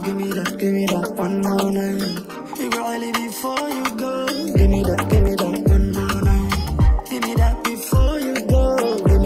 give me that one more night. You got really before you go. Give me that one more night. Give me that before you go. Give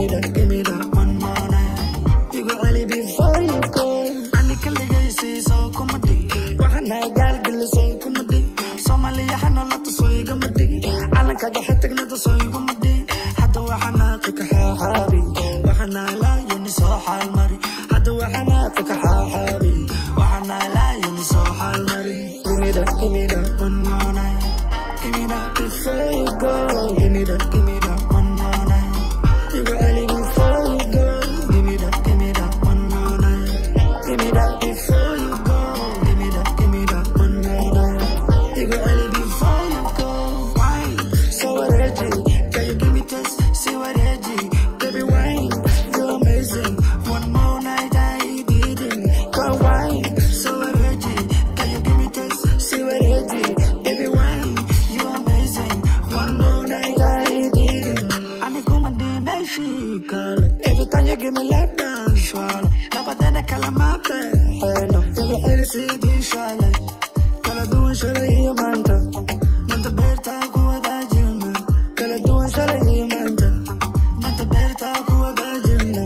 me that one more night. You got really before you go. I can legacy so comedy. Wahana gal gil so comedy. Somalia hana la to soy comedy. Alan kaga hatak na to soy comedy. Hada wahana kaka habi. Wahana la yuni so hal mari. Hada wahana kaka habi. Wahana la yuni so hal mari. Give me that one more night. Give me that before you go. Give me that one more night. You got early before you go. Give me that one more night. Give me that before you go. Give me that one more night. You got early before you go. Wine, so ready. Can you give me taste? See what ready. Baby wine, you're amazing. One more night I didn't. Go wine, so ready. Can you give me taste? See what ready. Baby wine, you're amazing. One more night I didn't. I'm a woman, every time you give me lap down, swallow. Lava than a calamate. Hello, every city swallow. Kala doon shala hiya manta. Manta berta kuwa dajina. Kala doon shala hiya manta. Manta berta kuwa dajina.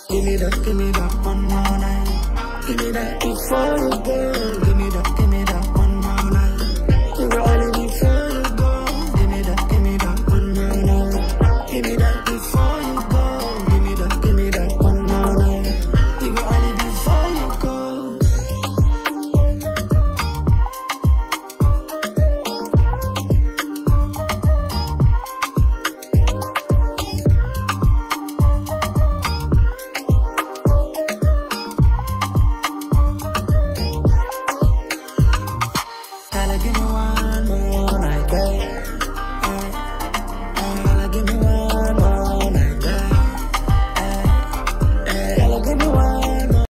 Give me that one more night. Give me that before you go.